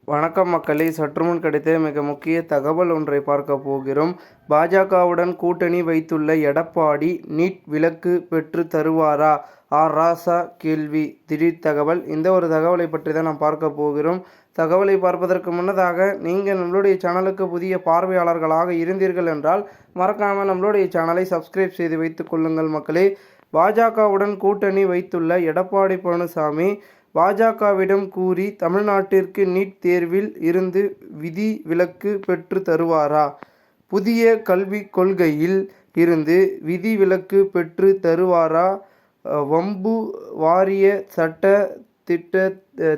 வணக்கம் மக்களே, சற்றுமுன் கிடைத்த மிக முக்கிய தகவல் ஒன்றை பார்க்க போகிறோம். பாஜகவுடன் கூட்டணி வைத்துள்ள எடப்பாடி நீட் விலக்கு பெற்று தருவாரா? ராசா கேள்வி. திடீர் தகவல். இந்த ஒரு தகவலை பற்றி தான் நாம் பார்க்க போகிறோம். தகவலை பார்ப்பதற்கு முன்னதாக நீங்கள் நம்மளுடைய சேனலுக்கு புதிய பார்வையாளர்களாக இருந்தீர்கள் என்றால் மறக்காமல் நம்மளுடைய சேனலை சப்ஸ்கிரைப் செய்து வைத்துக் கொள்ளுங்கள் மக்களே. பாஜகவுடன் கூட்டணி வைத்துள்ள எடப்பாடி பழனிசாமி பாஜகவிடம் கூறி தமிழ்நாட்டிற்கு நீட் தேர்வில் இருந்து விதி விலக்கு பெற்று தருவாரா? புதிய கல்விக் கொள்கையில் இருந்து விதி விலக்கு பெற்று தருவாரா? வம்பு வாரிய சட்ட திட்ட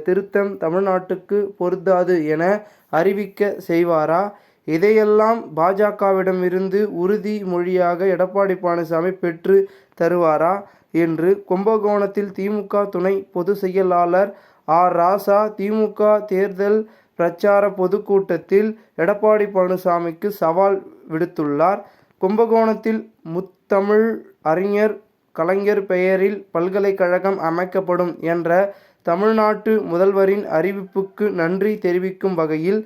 திருத்தம் தமிழ்நாட்டுக்கு பொருந்தாது என அறிவிக்க செய்வாரா? இதையெல்லாம் பாஜகவிடமிருந்து உறுதி மொழியாக எடப்பாடி பழனிசாமி பெற்று தருவாரா என்று கும்பகோணத்தில் திமுக துணை பொதுச் செயலாளர் ராசா திமுக தேர்தல் பிரச்சார பொதுக்கூட்டத்தில் எடப்பாடி பழனிசாமிக்கு சவால் விடுத்துள்ளார். கும்பகோணத்தில் முத்தமிழ் அறிஞர் கலைஞர் பெயரில் பல்கலைக்கழகம் அமைக்கப்படும் என்ற தமிழ்நாட்டு முதல்வரின் அறிவிப்புக்கு நன்றி தெரிவிக்கும் வகையில்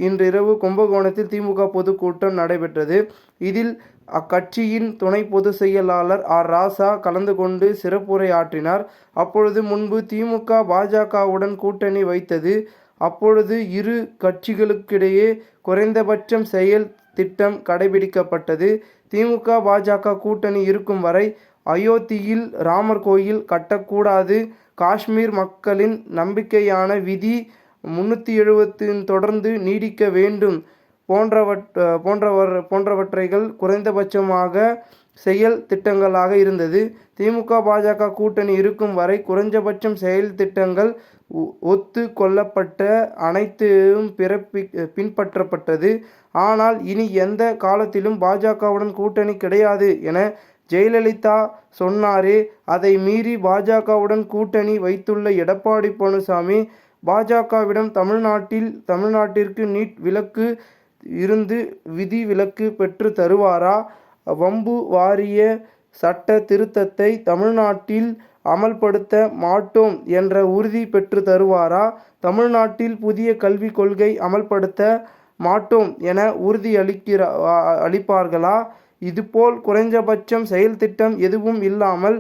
இன்றிரவு கும்பகோணத்தில் திமுக பொதுக்கூட்டம் நடைபெற்றது. இதில் அக்கட்சியின் துணை பொதுச் செயலாளர் ராசா கலந்து கொண்டு சிறப்புரை ஆற்றினார். அப்பொழுது முன்பு திமுக பாஜகவுடன் கூட்டணி வைத்தது. அப்பொழுது இரு கட்சிகளுக்கிடையே குறைந்தபட்சம் செயல் திட்டம் கடைபிடிக்கப்பட்டது. திமுக பாஜக கூட்டணி இருக்கும் வரை அயோத்தியில் ராமர் கோயில் கட்டக்கூடாது, காஷ்மீர் மக்களின் நம்பிக்கையான விதி 370 தொடர்ந்து நீடிக்க வேண்டும் போன்றவற்றைகள் குறைந்தபட்சமாக செயல் திட்டங்களாக இருந்தது. திமுக பாஜக கூட்டணி இருக்கும் வரை குறைந்தபட்சம் செயல் திட்டங்கள் ஒத்து கொள்ளப்பட்ட அனைத்தும் பின்பற்றப்பட்டது. ஆனால் இனி எந்த காலத்திலும் பாஜகவுடன் கூட்டணி கிடையாது என ஜெயலலிதா சொன்னாரே, அதை மீறி பாஜகவுடன் கூட்டணி வைத்துள்ள எடப்பாடி பழனிசாமி பாஜகவிடம் தமிழ்நாட்டிற்கு நீட் விலக்கு இருந்து விதி விலக்கு பெற்று தருவாரா? வம்பு வாரிய சட்ட திருத்தத்தை தமிழ்நாட்டில் அமல்படுத்த மாட்டோம் என்ற உறுதி பெற்று தருவாரா? தமிழ்நாட்டில் புதிய கல்விக் கொள்கை அமல்படுத்த மாட்டோம் என உறுதி அளிப்பார்களா? இதுபோல் குறைந்தபட்சம் செயல் திட்டம் எதுவும் இல்லாமல்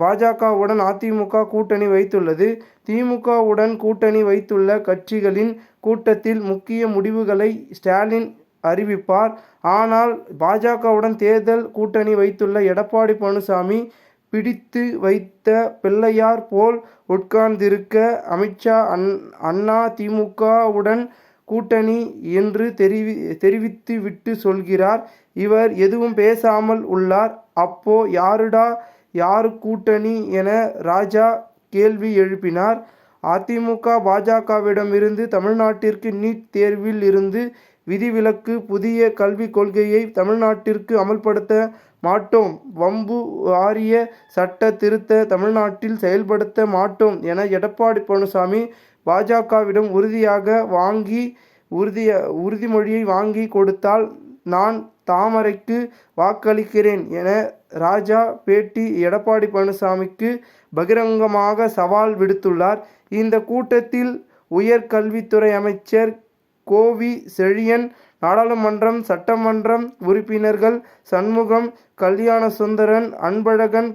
பாஜகவுடன் அதிமுக கூட்டணி வைத்துள்ளது. திமுகவுடன் கூட்டணி வைத்துள்ள கட்சிகளின் கூட்டத்தில் முக்கிய முடிவுகளை ஸ்டாலின் அறிவிப்பார். ஆனால் பாஜகவுடன் தேர்தல் கூட்டணி வைத்துள்ள எடப்பாடி பழனிசாமி பிடித்து வைத்த பிள்ளையார் போல் உட்கார்ந்திருக்க அமித்ஷா அண்ணா திமுகவுடன் கூட்டணி என்று தெரிவித்துவிட்டு சொல்கிறார். இவர் எதுவும் பேசாமல் உள்ளார். அப்போ யாரு கூட்டணி என ராஜா கேள்வி எழுப்பினார். அதிமுக பாஜகவிடமிருந்து தமிழ்நாட்டிற்கு நீட் தேர்வில் இருந்து விதிவிலக்கு, புதிய கல்விக் கொள்கையை தமிழ்நாட்டிற்கு அமல்படுத்த மாட்டோம், வம்பு வாரிய சட்ட திருத்த தமிழ்நாட்டில் செயல்படுத்த மாட்டோம் என எடப்பாடி பழனிசாமி பாஜகவிடம் உறுதிமொழியை வாங்கி கொடுத்தால் நான் தாமரைக்கு வாக்களிக்கிறேன் என ராஜா பேட்டி. எடப்பாடி பழனிசாமிக்கு பகிரங்கமாக சவால் விடுத்துள்ளார். இந்த கூட்டத்தில் உயர்கல்வித்துறை அமைச்சர் கோவி செழியன், நாடாளுமன்றம் சட்டமன்றம் உறுப்பினர்கள் சண்முகம், கல்யாணசுந்தரன், அன்பழகன்,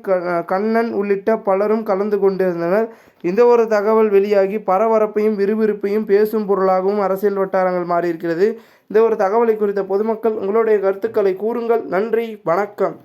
கண்ணன் உள்ளிட்ட பலரும் கலந்து கொண்டிருந்தனர். இந்த ஒரு தகவல் வெளியாகி பரபரப்பையும் விறுவிறுப்பையும் பேசும் பொருளாகவும் அரசியல் வட்டாரங்கள் மாறியிருக்கிறது. இந்த ஒரு தகவலை குறித்த பொதுமக்கள் உங்களுடைய கருத்துக்களை கூறுங்கள். நன்றி, வணக்கம்.